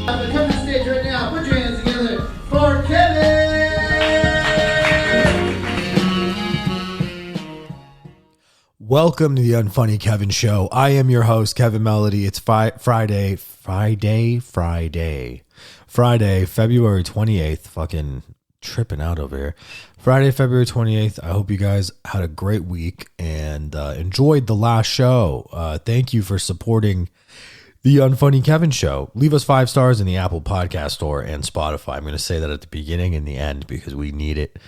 Come to the stage right now. Put your hands together for Kevin. Welcome to the Unfunny Kevin Show. I am your host, Kevin Melody. It's Friday, February 28th. Fucking tripping out over here. Friday, February 28th. I hope you guys had a great week and enjoyed the last show. Thank you for supporting the Unfunny Kevin Show. Leave us 5 stars in the Apple Podcast Store and Spotify. I'm going to say that at the beginning and the end because we need it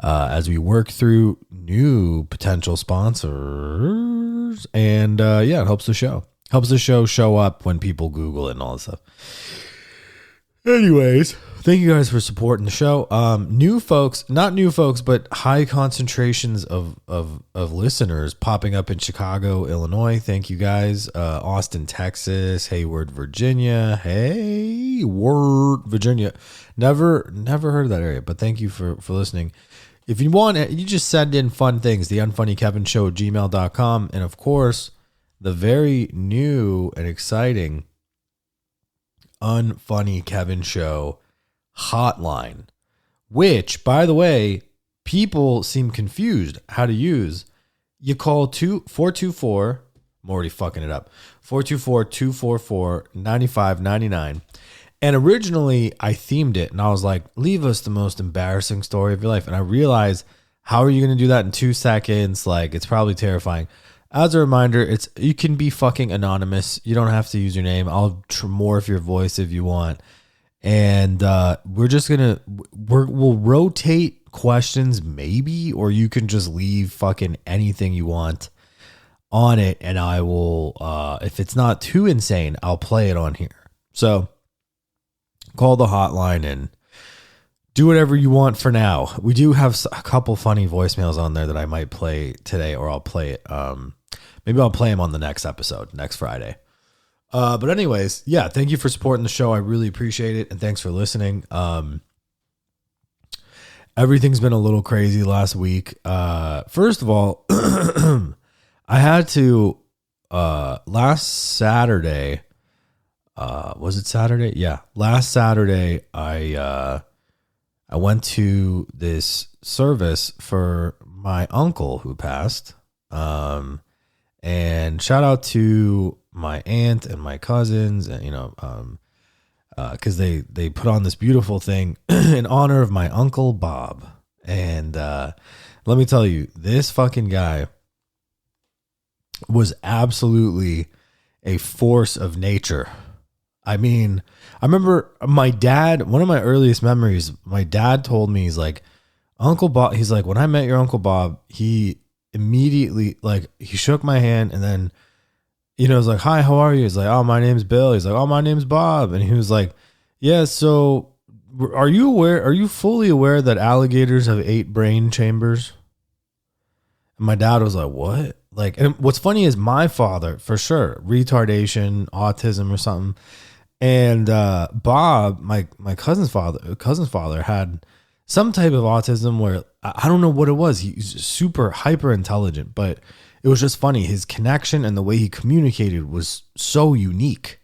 as we work through new potential sponsors. And it helps the show. Helps the show up when people Google it and all that stuff. Anyways, thank you guys for supporting the show. New folks, not new folks, but high concentrations of listeners popping up in Chicago, Illinois. Thank you guys. Austin, Texas, Hayward, Virginia. Hayward, Virginia. Never heard of that area, but thank you for listening. If you want it, you just send in fun things, TheUnfunnyKevinShow@gmail.com. And of course, the very new and exciting Unfunny Kevin Show hotline, which, by the way, people seem confused how to use. You call 424, I'm already fucking it up, 424-244-9599. And originally I themed it and I was like, leave us the most embarrassing story of your life. And I realized, how are you going to do that in 2 seconds? Like, it's probably terrifying. As a reminder, you can be fucking anonymous. You don't have to use your name. I'll morph your voice if you want. And we're just gonna we'll rotate questions maybe, or you can just leave fucking anything you want on it, and I will if it's not too insane, I'll play it on here. So call the hotline and do whatever you want for now. We do have a couple funny voicemails on there that I might play today, or I'll play it. Maybe I'll play them on the next episode, next Friday. But anyways, yeah, thank you for supporting the show. I really appreciate it. And thanks for listening. Everything's been a little crazy last week. First of all, I had to, last Saturday, was it Saturday? Yeah. Last Saturday, I went to this service for my uncle who passed. And shout out to my aunt and my cousins, and because they put on this beautiful thing in honor of my Uncle Bob. And let me tell you, this fucking guy was absolutely a force of nature. I mean, I remember my dad, one of my earliest memories, my dad told me, he's like, Uncle Bob, he's like, when I met your Uncle Bob, he immediately, like, he shook my hand and then, was like, hi, how are you? He's like, oh, my name's Bill. He's like, oh, my name's Bob. And he was like, yeah, so are you fully aware that alligators have 8 brain chambers? And my dad was like, what? Like, and what's funny is my father, for sure, retardation, autism or something. And Bob, my cousin's father had some type of autism where I don't know what it was. He's super hyper intelligent, but it was just funny. His connection and the way he communicated was so unique.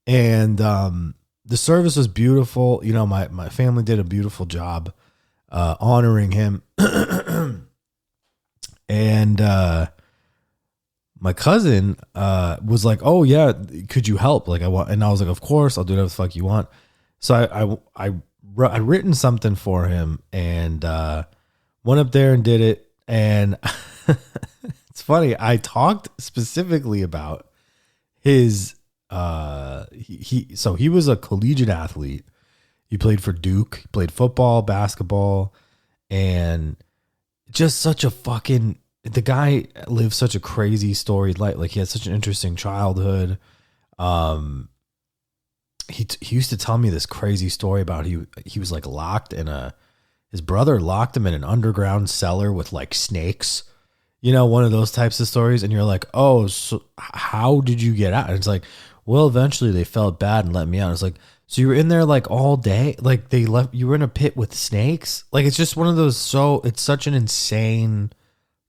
And the service was beautiful. My family did a beautiful job honoring him. And my cousin was like, oh yeah, could you help? Like, and I was like, of course, I'll do whatever the fuck you want. So I'd written something for him and went up there and did it. And it's funny, I talked specifically about his he was a collegiate athlete. He played for Duke, he played football, basketball, and just such a fucking, the guy lived such a crazy storied life. Like, he had such an interesting childhood. He used to tell me this crazy story about he was like locked in his brother locked him in an underground cellar with like snakes, one of those types of stories. And you're like, oh, so how did you get out? And it's like, well, eventually they felt bad and let me out. It's like, so you were in there like all day? Like, they left, you were in a pit with snakes? Like, it's just one of those, it's such an insane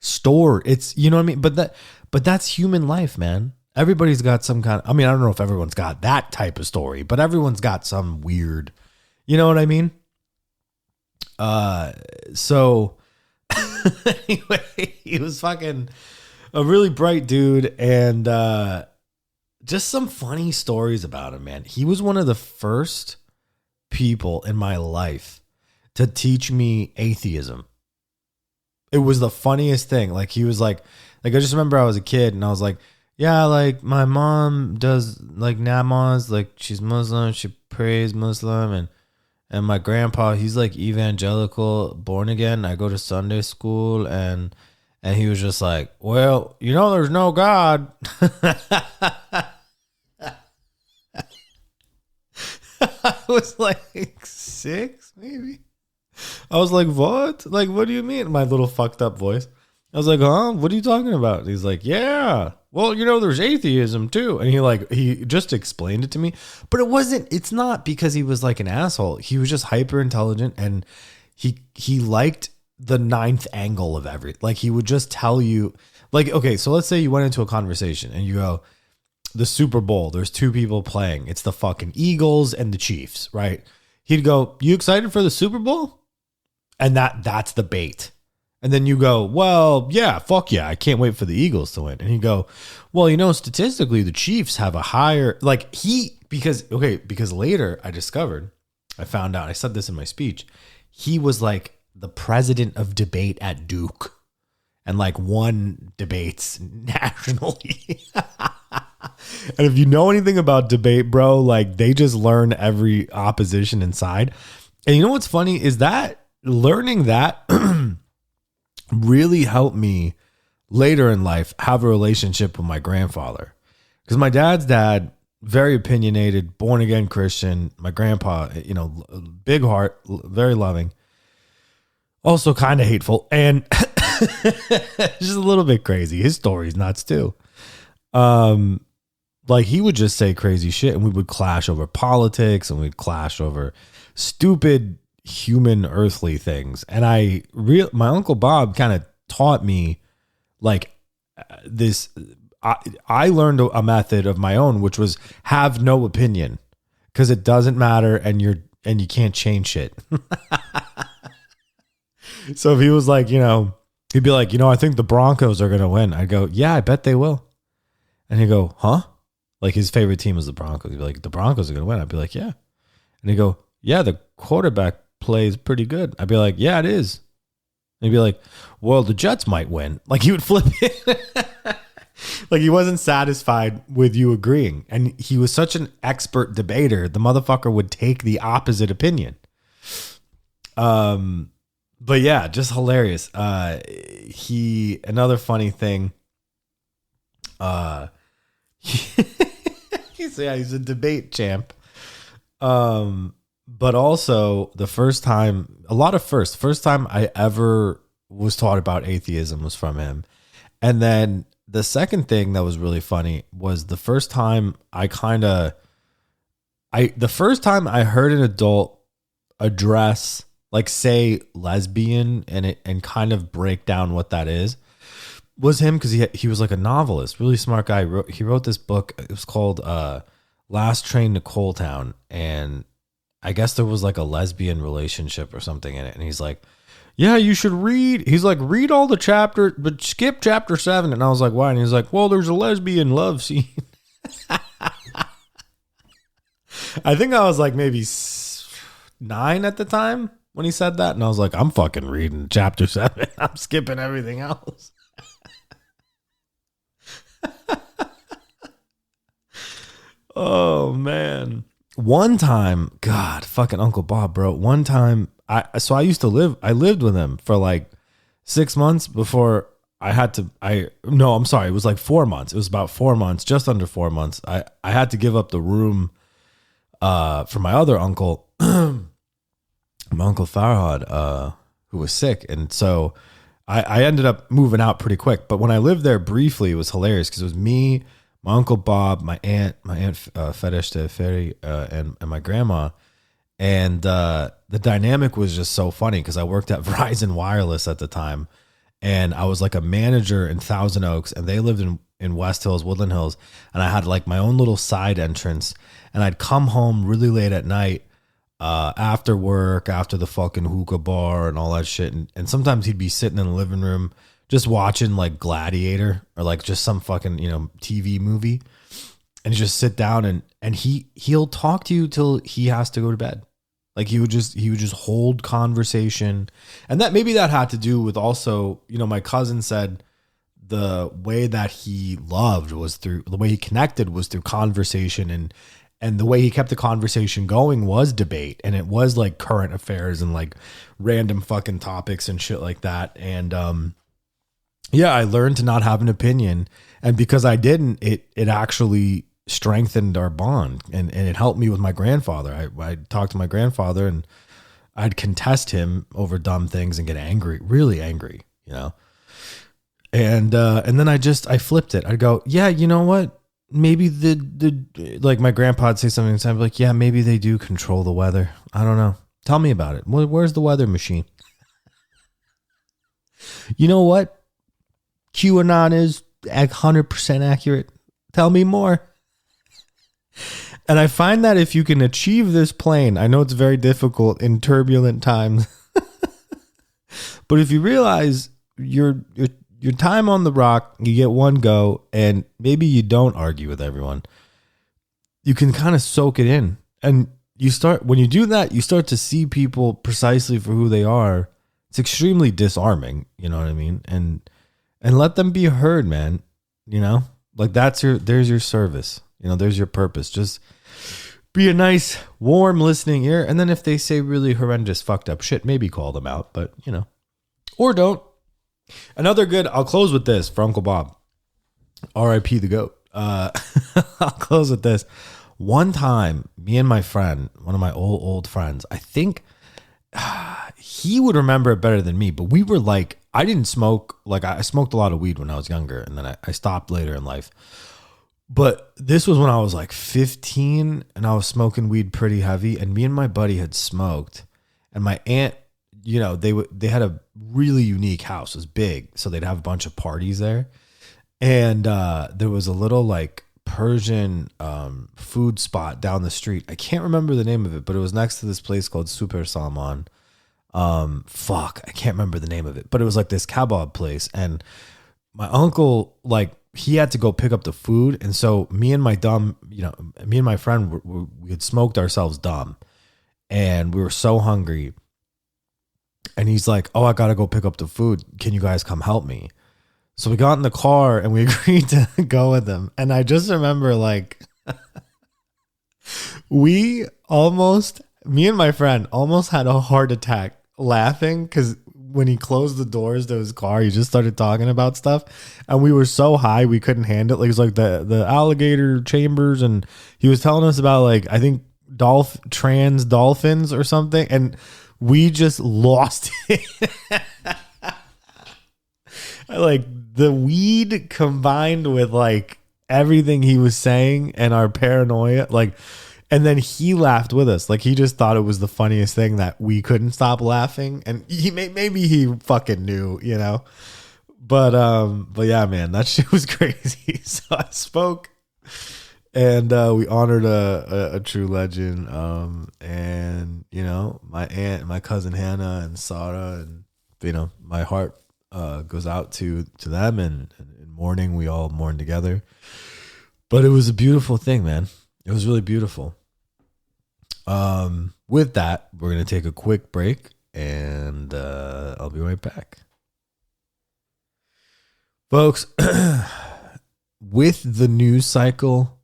story. It's, you know what I mean? But that's human life, man. everybody's got some kind of, I mean, I don't know if everyone's got that type of story, but everyone's got some weird, you know what I mean? So anyway, he was fucking a really bright dude, and just some funny stories about him, man. He was one of the first people in my life to teach me atheism. It was the funniest thing. Like, he was like I just remember I was a kid and I was like, yeah, like my mom does like namaz, like she's Muslim, she prays Muslim, and my grandpa, he's like evangelical, born again. I go to Sunday school, and he was just like, well, you know, there's no God. I was like 6, maybe. I was like, what? Like, what do you mean? My little fucked up voice. I was like, huh? What are you talking about? And he's like, yeah. Well, you know, there's atheism too. And he just explained it to me. But it's not because he was like an asshole. He was just hyper intelligent, and he liked the ninth angle of everything. Like, he would just tell you, like, okay, so let's say you went into a conversation and you go, the Super Bowl, there's 2 people playing. It's the fucking Eagles and the Chiefs, right? He'd go, you excited for the Super Bowl? And that's the bait. And then you go, well, yeah, fuck yeah, I can't wait for the Eagles to win. And he'd go, well, you know, statistically, the Chiefs have a higher, because later I found out, I said this in my speech, he was like the president of debate at Duke and like won debates nationally. And if you know anything about debate, bro, like they just learn every opposition inside. And you know what's funny is that learning that really helped me later in life have a relationship with my grandfather. Because my dad's dad, very opinionated, born again Christian. My grandpa, you know, big heart, very loving. Also kind of hateful and just a little bit crazy. His story's nuts too. Like, he would just say crazy shit, and we would clash over politics, and we'd clash over stupid human earthly things. And my Uncle Bob kind of taught me like this. I learned a method of my own, which was have no opinion, because it doesn't matter, and you can't change shit. So if he was like, you know, he'd be like, you know, I think the Broncos are going to win. I'd go, yeah, I bet they will. And he'd go, huh? Like, his favorite team was the Broncos. He'd be like, the Broncos are going to win. I'd be like, yeah. And he'd go, yeah, the quarterback plays pretty good. I'd be like, yeah, it is. And he'd be like, well, the Jets might win. Like, he would flip it. Like, he wasn't satisfied with you agreeing. And he was such an expert debater. The motherfucker would take the opposite opinion. But yeah, just hilarious. Another funny thing. He's a debate champ. But also the first time I ever was taught about atheism was from him. And then the second thing that was really funny was the first time I heard an adult address, like, say lesbian and kind of break down what that is, was him, because he was like a novelist, really smart guy. He wrote this book. It was called Last Train to Coaltown, and I guess there was like a lesbian relationship or something in it. And he's like, yeah, you should read. He's like, read all the chapters, but skip chapter 7. And I was like, why? And he's like, well, there's a lesbian love scene. I think I was like maybe 9 at the time when he said that. And I was like, I'm fucking reading chapter 7. I'm skipping everything else. Oh, man. One time, God, fucking Uncle Bob, bro. One time, I lived with him for like 6 months before it was like 4 months. It was about 4 months, just under 4 months. I had to give up the room for my other uncle, my Uncle Farhad, who was sick. And so I ended up moving out pretty quick. But when I lived there briefly, it was hilarious because it was me, my Uncle Bob, my aunt Fedesh Teferi, and my grandma. And the dynamic was just so funny because I worked at Verizon Wireless at the time. And I was like a manager in Thousand Oaks, and they lived in West Hills, Woodland Hills, and I had like my own little side entrance, and I'd come home really late at night after work, after the fucking hookah bar and all that shit, and sometimes he'd be sitting in the living room just watching like Gladiator or like just some fucking, you know, TV movie, and you just sit down and he'll talk to you till he has to go to bed. Like he would just hold conversation. And that maybe that had to do with also, you know, my cousin said the way that he loved was through the way he connected was through conversation, and the way he kept the conversation going was debate, and it was like current affairs and like random fucking topics and shit like that. And yeah, I learned to not have an opinion, and because I didn't, it actually strengthened our bond, and it helped me with my grandfather. I talked to my grandfather, and I'd contest him over dumb things and get angry, really angry, you know. And then I flipped it. I'd go, yeah, you know what? Maybe the like my grandpa would say something, and I'd be like, yeah, maybe they do control the weather. I don't know. Tell me about it. Where's the weather machine? You know what? QAnon is 100% accurate. Tell me more. And I find that if you can achieve this plane, I know it's very difficult in turbulent times, but if you realize your time on the rock, you get one go, and maybe you don't argue with everyone, you can kind of soak it in. And when you do that, you start to see people precisely for who they are. It's extremely disarming, you know what I mean? And let them be heard, man. You know, like there's your service. You know, there's your purpose. Just be a nice, warm listening ear. And then if they say really horrendous, fucked up shit, maybe call them out, but you know, or don't. Another good, I'll close with this for Uncle Bob. R.I.P. the GOAT. I'll close with this. One time, me and my friend, one of my old friends, I think he would remember it better than me, but we were like, I didn't smoke. Like I smoked a lot of weed when I was younger, and then I stopped later in life. But this was when I was like 15, and I was smoking weed pretty heavy, and me and my buddy had smoked, and my aunt, you know, they had a really unique house. It was big, so they'd have a bunch of parties there. And there was a little like Persian food spot down the street. I can't remember the name of it, but it was next to this place called Super Salman. I can't remember the name of it, but it was like this kebab place. And my uncle, like, he had to go pick up the food. And so me and my friend, we had smoked ourselves dumb, and we were so hungry. And he's like, oh, I got to go pick up the food. Can you guys come help me? So we got in the car and we agreed to go with him. And I just remember, like, me and my friend almost had a heart attack laughing, because when he closed the doors to his car, he just started talking about stuff. And we were so high, we couldn't handle it. Like, it was like the alligator chambers. And he was telling us about, like, I think trans dolphins or something. And we just lost it. Like, the weed combined with like everything he was saying and our paranoia, like, and then he laughed with us. Like, he just thought it was the funniest thing that we couldn't stop laughing. And maybe he fucking knew, you know, but yeah, man, that shit was crazy. So I spoke, and we honored a true legend. And you know, my aunt, my cousin Hannah and Sarah, and you know, my heart goes out to them, and in mourning, we all mourn together. But it was a beautiful thing, man. It was really beautiful. With that, we're going to take a quick break, and I'll be right back. Folks, with the news cycle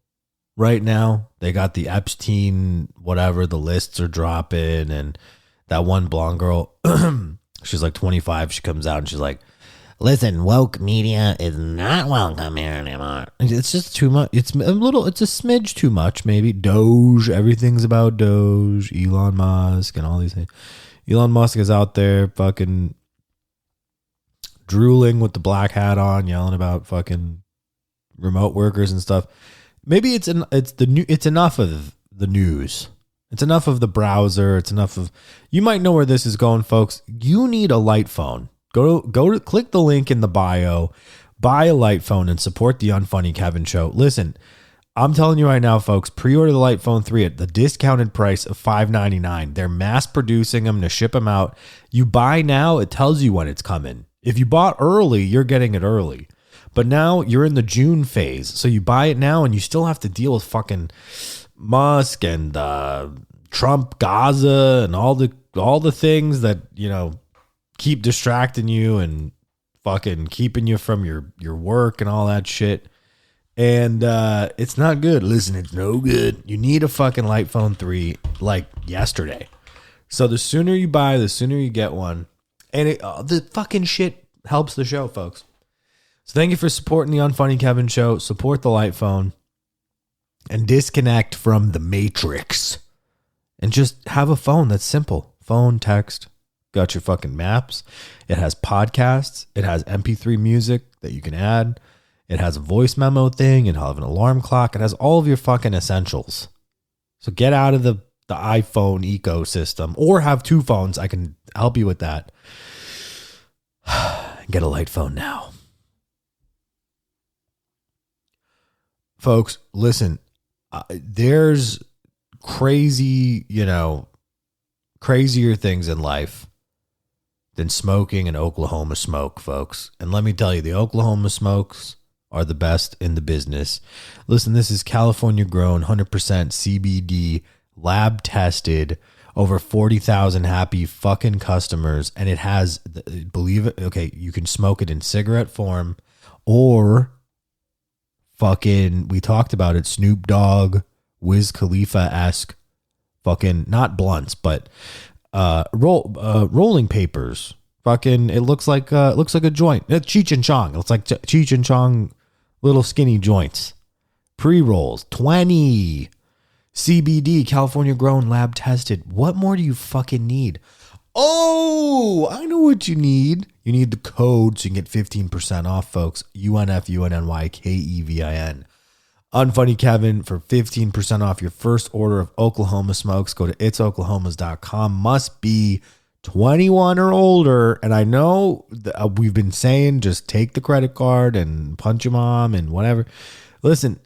right now, they got the Epstein, whatever, the lists are dropping, and that one blonde girl, she's like 25. She comes out and she's like, listen, woke media is not welcome here anymore. It's just too much. It's a smidge too much, maybe. Doge, everything's about Doge, Elon Musk, and all these things. Elon Musk is out there fucking drooling with the black hat on, yelling about fucking remote workers and stuff. Maybe it's enough of the news. It's enough of the browser. It's enough of, you might know where this is going, folks. You need a light phone. Go to click the link in the bio, Buy a light phone and support the Unfunny Kevin Show. Listen, I'm telling you right now, folks, pre-order the Light Phone 3 at the discounted price of $599. They're mass producing them to ship them out. You buy now, it tells you when it's coming. If you bought early, you're getting it early. But now you're in the June phase. So you buy it now and you still have to deal with fucking Musk and Trump, Gaza, and all the things that, keep distracting you and fucking keeping you from your work and all that shit. And it's not good. Listen, it's no good. You need a fucking Light Phone 3 like yesterday. So the sooner you buy, the sooner you get one. And the fucking shit helps the show, folks. So thank you for supporting the Unfunny Kevin Show. Support the Light Phone. And disconnect from the Matrix. And just have a phone that's simple. Phone, text. Got your fucking maps. It has podcasts. It has MP3 music that you can add. It has a voice memo thing. It has an alarm clock. It has all of your fucking essentials. So get out of the iPhone ecosystem or have two phones. I can help you with that. Get a light phone now. Folks, listen, there's crazy, crazier things in life than smoking an Oklahoma smoke, folks. And let me tell you, the Oklahoma smokes are the best in the business. Listen, this is California grown, 100% CBD, lab tested, over 40,000 happy fucking customers. And it has, believe it, okay, you can smoke it in cigarette form or fucking, we talked about it, Snoop Dogg, Wiz Khalifa-esque fucking, not blunts, but rolling papers. Fucking, it looks like a joint. It's Cheech and Chong. It looks like Cheech and Chong little skinny joints. Pre-rolls, 20. CBD, California grown, lab tested. What more do you fucking need? Oh, I know what you need. You need the code so you can get 15% off, folks. UNFUNNYKEVIN. Unfunny Kevin for 15% off your first order of Oklahoma smokes. Go to itsoklahomas.com. Must be 21 or older. And I know we've been saying just take the credit card and punch your mom and whatever. Listen,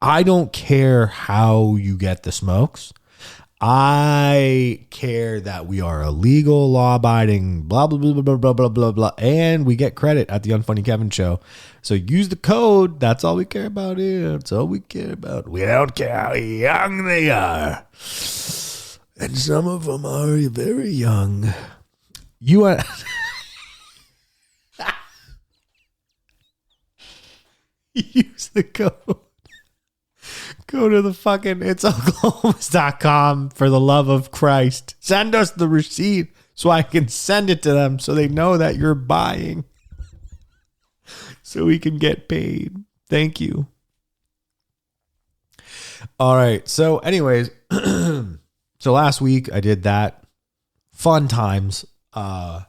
I don't care how you get the smokes. I care that we are a legal, law-abiding, blah, blah, blah, blah, blah, blah, blah, blah, and we get credit at the Unfunny Kevin Show. So use the code. That's all we care about here. That's all we care about. We don't care how young they are. And some of them are very young. You are... Use the code. Go to the fucking itsoklahomas.com for the love of Christ. Send us the receipt so I can send it to them so they know that you're buying. So we can get paid. Thank you. All right. So anyways, so last week I did that. Fun times. Oh,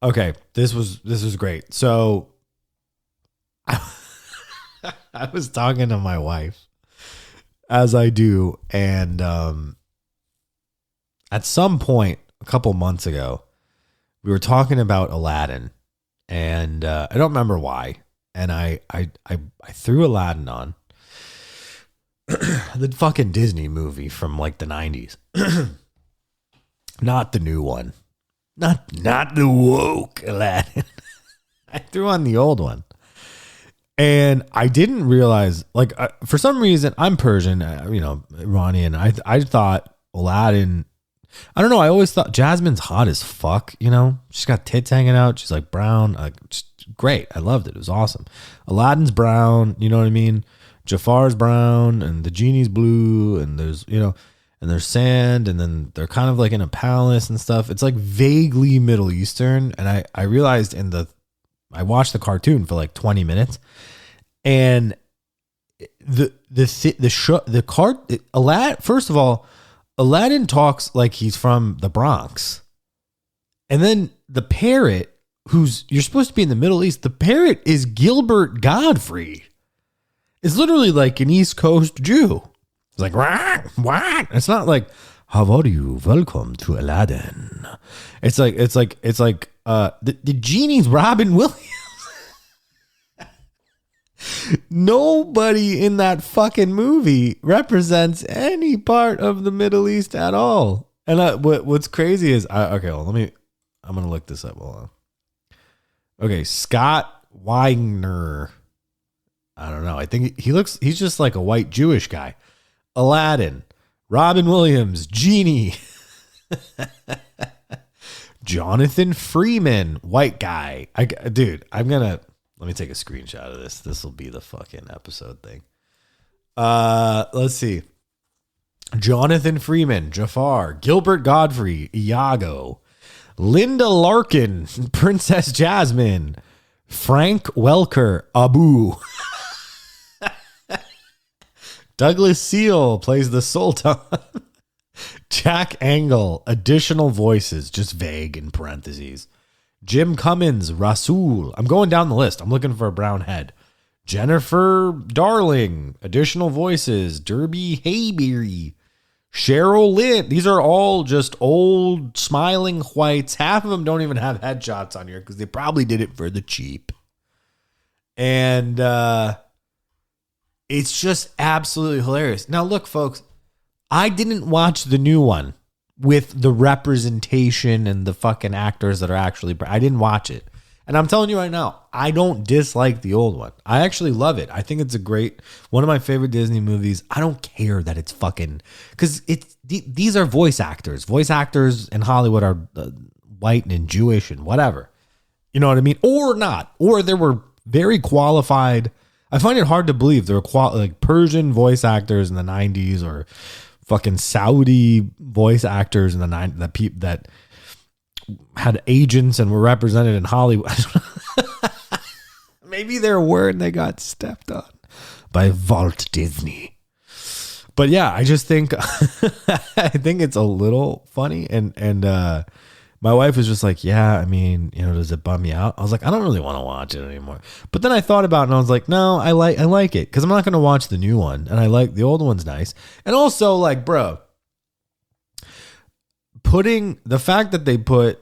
okay. This was great. So I was talking to my wife, as I do, and at some point a couple months ago, we were talking about Aladdin, and I don't remember why, and I threw Aladdin on the fucking Disney movie from like the 90s, not the new one, not the woke Aladdin. I threw on the old one. And I didn't realize, like, for some reason, I'm Persian, Iranian. I thought Aladdin, I don't know. I always thought Jasmine's hot as fuck, She's got tits hanging out. She's like brown. Just great. I loved it. It was awesome. Aladdin's brown, you know what I mean? Jafar's brown and the genie's blue and there's, and there's sand and then they're kind of like in a palace and stuff. It's like vaguely Middle Eastern. And I realized I watched the cartoon for like 20 minutes and Aladdin, first of all, Aladdin talks like he's from the Bronx. And then the parrot, you're supposed to be in the Middle East, the parrot is Gilbert Godfrey. It's literally like an East Coast Jew. It's like, what? It's not like, how are you? Welcome to Aladdin. It's like the genie's Robin Williams. Nobody in that fucking movie represents any part of the Middle East at all. And what's crazy is, I'm going to look this up. Hold on. Okay, Scott Wagner. I don't know. I think he's just like a white Jewish guy. Aladdin, Robin Williams, Genie, Jonathan Freeman, white guy. Let me take a screenshot of this. This will be the fucking episode thing. Let's see. Jonathan Freeman, Jafar, Gilbert Godfrey, Iago, Linda Larkin, Princess Jasmine, Frank Welker, Abu. Douglas Seal plays the Sultan. Jack Angle, additional voices, just vague in parentheses. Jim Cummins, Rasul. I'm going down the list. I'm looking for a brown head. Jennifer Darling, additional voices. Derby Hayberry, Cheryl Lynn. These are all just old smiling whites. Half of them don't even have headshots on here because they probably did it for the cheap. And it's just absolutely hilarious. Now, look, folks, I didn't watch the new one with the representation and the fucking actors that are actually. I didn't watch it. And I'm telling you right now, I don't dislike the old one. I actually love it. I think it's one of my favorite Disney movies. I don't care that it's fucking, because these are voice actors. Voice actors in Hollywood are white and Jewish and whatever. You know what I mean? Or not. Or there were very qualified. I find it hard to believe there were like Persian voice actors in the 90s or fucking Saudi voice actors in the 90s that had agents and were represented in Hollywood. Maybe there were and they got stepped on by Walt Disney. But yeah, I just think I think it's a little funny and my wife was just like, yeah, I mean, does it bum you out? I was like, I don't really want to watch it anymore. But then I thought about it and I was like, no, I like it because I'm not going to watch the new one. And I like the old one's nice. And also, like, bro, putting the fact that they put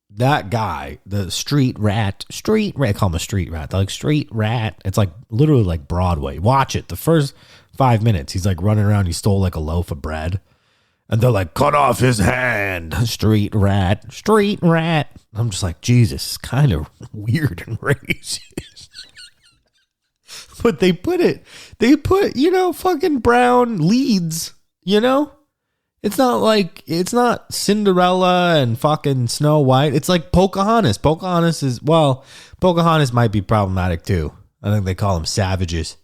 that guy, the street rat, I call him a street rat. They're like street rat. It's like literally like Broadway. Watch it. The first 5 minutes, he's like running around. He stole like a loaf of bread. And they're like, cut off his hand, street rat, street rat. I'm just like, Jesus, it's kind of weird and racist. But they put, fucking brown leads, It's not Cinderella and fucking Snow White. It's like Pocahontas. Pocahontas might be problematic too. I think they call them savages.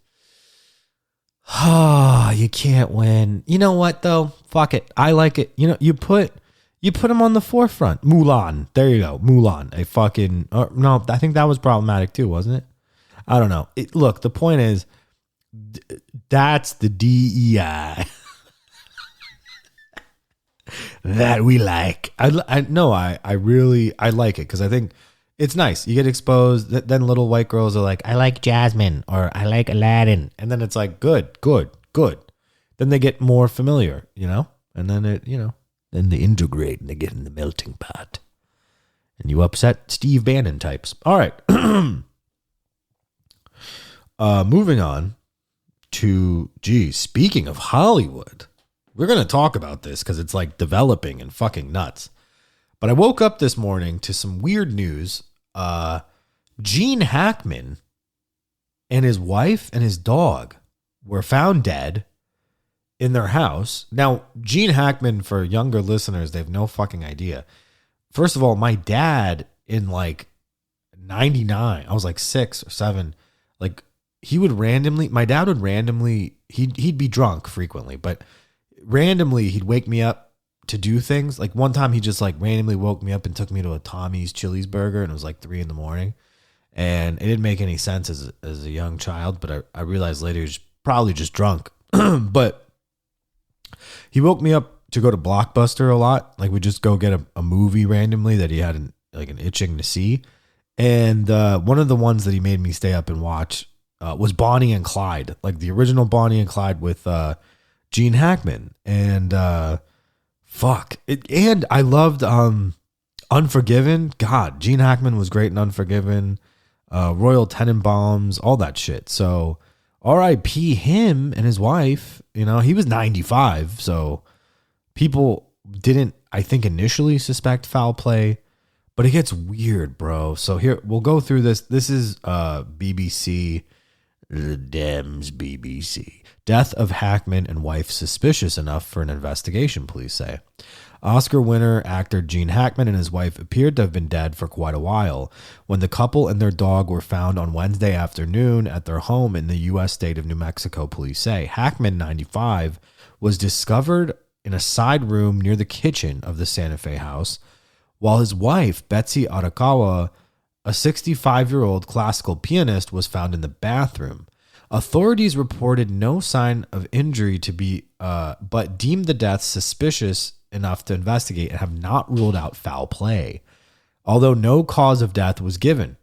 Oh, you can't win. You know what though? Fuck it. I like it. You put him on the forefront. Mulan. There you go. Mulan. No, I think that was problematic too, wasn't it? I don't know. Look, the point is, that's the DEI that we like. I like it because I think it's nice. You get exposed. Then little white girls are like, I like Jasmine or I like Aladdin. And then it's like, good. Then they get more familiar, and then then they integrate and they get in the melting pot. And you upset Steve Bannon types. All right. Moving on to, speaking of Hollywood, we're going to talk about this because it's like developing and fucking nuts. But I woke up this morning to some weird news. Gene Hackman and his wife and his dog were found dead in their house. Now, Gene Hackman, for younger listeners, they have no fucking idea. First of all, my dad in like 99, I was like 6 or 7, like my dad would randomly, he'd be drunk frequently, but randomly he'd wake me up to do things. Like one time he just like randomly woke me up and took me to a Tommy's Chili's burger, and it was like 3 a.m. And it didn't make any sense as a young child, but I realized later he was probably just drunk. But he woke me up to go to Blockbuster a lot. Like we just go get a movie randomly that he had an itching to see. And one of the ones that he made me stay up and watch was Bonnie and Clyde, like the original Bonnie and Clyde with Gene Hackman. And and I loved Unforgiven. God, Gene Hackman was great in Unforgiven. Royal Tenenbaums, all that shit. So R.I.P. him and his wife. You know, he was 95, so people didn't, I think, initially suspect foul play, but it gets weird, bro. So here, we'll go through this. This is BBC, the Dems BBC. Death of Hackman and wife suspicious enough for an investigation, police say. Oscar winner actor Gene Hackman and his wife appeared to have been dead for quite a while when the couple and their dog were found on Wednesday afternoon at their home in the U.S. state of New Mexico, police say. Hackman, 95, was discovered in a side room near the kitchen of the Santa Fe house, while his wife, Betsy Arakawa, a 65-year-old classical pianist, was found in the bathroom. Authorities reported no sign of injury to be, but deemed the death suspicious enough to investigate and have not ruled out foul play, although no cause of death was given.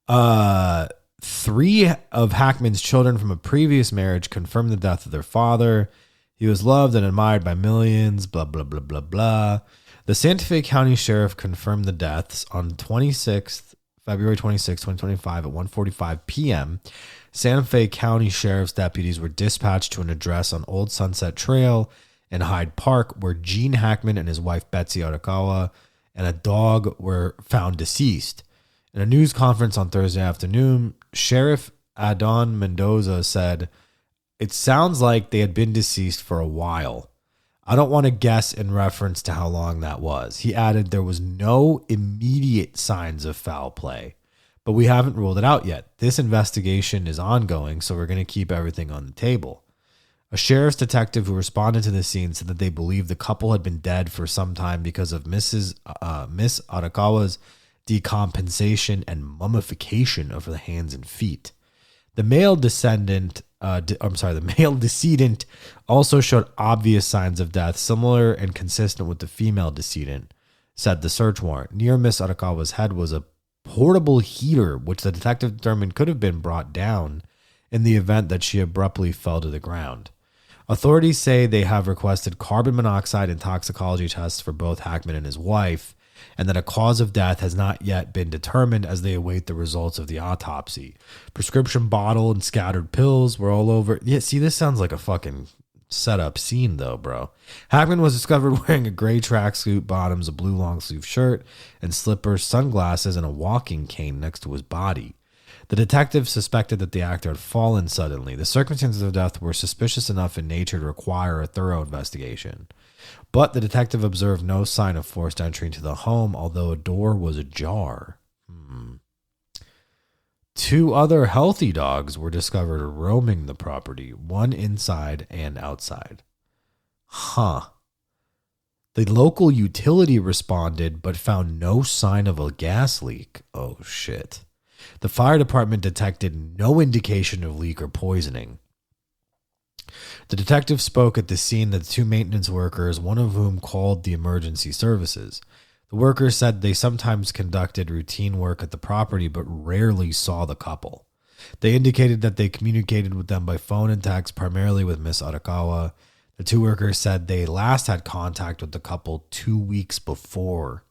3 of Hackman's children from a previous marriage confirmed the death of their father. He was loved and admired by millions, blah, blah, blah, blah, blah. The Santa Fe County Sheriff confirmed the deaths on February 26, 2025 at 1:45 p.m. Santa Fe County Sheriff's deputies were dispatched to an address on Old Sunset Trail in Hyde Park, where Gene Hackman and his wife Betsy Arakawa and a dog were found deceased. In a news conference on Thursday afternoon, Sheriff Adon Mendoza said, "It sounds like they had been deceased for a while. I don't want to guess in reference to how long that was." He added, "There was no immediate signs of foul play, but we haven't ruled it out yet. This investigation is ongoing, so we're going to keep everything on the table." A sheriff's detective who responded to the scene said that they believed the couple had been dead for some time because of Miss Arakawa's decompensation and mummification of the hands and feet. The male decedent also showed obvious signs of death, similar and consistent with the female decedent, said the search warrant. Near Miss Arakawa's head was a portable heater, which the detective determined could have been brought down in the event that she abruptly fell to the ground. Authorities say they have requested carbon monoxide and toxicology tests for both Hackman and his wife, and that a cause of death has not yet been determined as they await the results of the autopsy. Prescription bottle and scattered pills were all over. Yeah, see, this sounds like a fucking setup scene, though, bro. Hackman was discovered wearing a gray tracksuit bottoms, a blue long sleeve shirt, and slippers, sunglasses, and a walking cane next to his body. The detective suspected that the actor had fallen suddenly. The circumstances of death were suspicious enough in nature to require a thorough investigation. But the detective observed no sign of forced entry into the home, although a door was ajar. 2 other healthy dogs were discovered roaming the property, one inside and outside. The local utility responded but found no sign of a gas leak. Oh, shit. The fire department detected no indication of leak or poisoning. The detective spoke at the scene to the 2 maintenance workers, one of whom called the emergency services. The workers said they sometimes conducted routine work at the property but rarely saw the couple. They indicated that they communicated with them by phone and text, primarily with Miss Arakawa. The 2 workers said they last had contact with the couple 2 weeks before.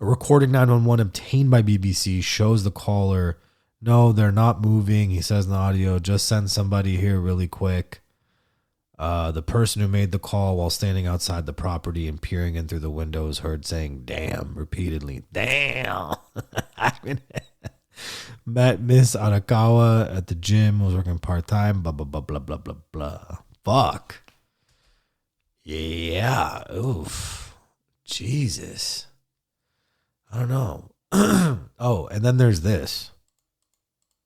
A recorded 911 obtained by BBC shows the caller, "No, they're not moving," he says in the audio. "Just send somebody here really quick." The person who made the call while standing outside the property and peering in through the window was heard saying, "Damn," repeatedly. Damn. Met Miss Arakawa at the gym, was working part-time, blah, blah, blah, blah, blah, blah, blah. Fuck. Yeah. Oof. Jesus. I don't know. Oh, and then there's this.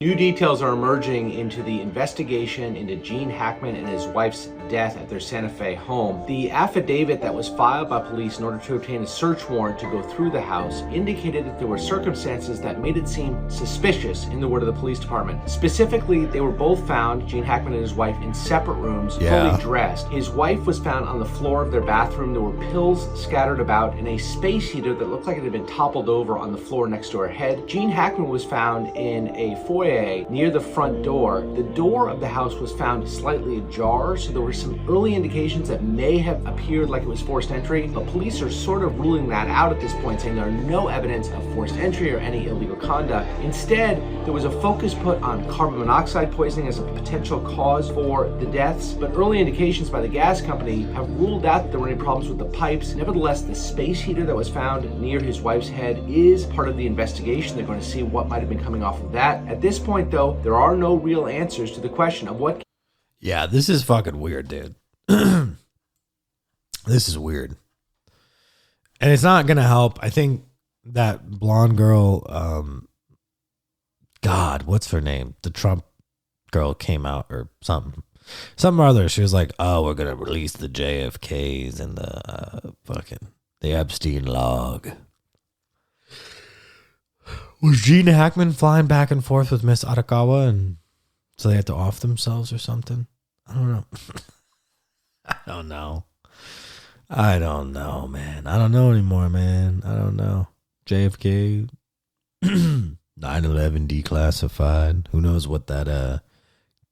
New details are emerging into the investigation into Gene Hackman and his wife's death at their Santa Fe home. The affidavit that was filed by police in order to obtain a search warrant to go through the house indicated that there were circumstances that made it seem suspicious, in the word of the police department. Specifically, they were both found, Gene Hackman and his wife, in separate rooms, fully dressed. His wife was found on the floor of their bathroom. There were pills scattered about and a space heater that looked like it had been toppled over on the floor next to her head. Gene Hackman was found in a foyer foyer near the front door. The door of the house was found slightly ajar, so there were some early indications that may have appeared like it was forced entry, but police are sort of ruling that out at this point, saying there are no evidence of forced entry or any illegal conduct. Instead, there was a focus put on carbon monoxide poisoning as a potential cause for the deaths, but early indications by the gas company have ruled out that there were any problems with the pipes. Nevertheless, the space heater that was found near his wife's head is part of the investigation. They're going to see what might have been coming off of that. At this point, though, there are no real answers to the question of what... Yeah, this is fucking weird, dude. This is weird. And it's not going to help. I think that blonde girl, God, what's her name? The Trump girl came out or something or other. She was like, oh, we're going to release the JFKs and the Epstein log. Was Gene Hackman flying back and forth with Miss Arakawa and so they had to off themselves or something? I don't know. I don't know, man. I don't know anymore, man. I don't know. JFK, 9/11 declassified. Who knows what that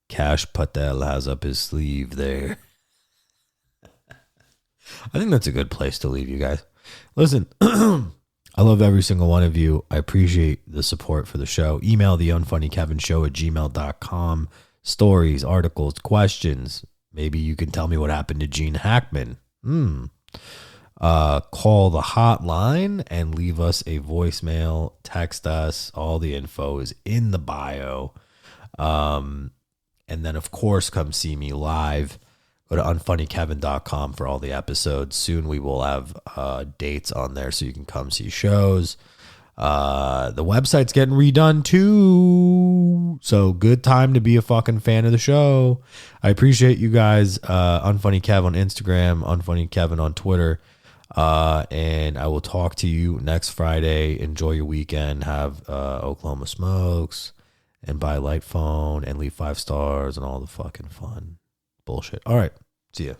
Cash Patel has up his sleeve there. I think that's a good place to leave you guys. Listen, I love every single one of you. I appreciate the support for the show. Email TheUnfunnyKevinShow@gmail.com. Stories, articles, questions. Maybe you can tell me what happened to Gene Hackman. Call the hotline and leave us a voicemail. Text us. All the info is in the bio. And then, of course, come see me live. Go to unfunnykevin.com for all the episodes. Soon we will have dates on there so you can come see shows. The website's getting redone too. So good time to be a fucking fan of the show. I appreciate you guys. UnfunnyKev on Instagram, UnfunnyKevin on Twitter. And I will talk to you next Friday. Enjoy your weekend. Have Oklahoma smokes and buy a light phone and leave 5 stars and all the fucking fun bullshit. All right. See ya.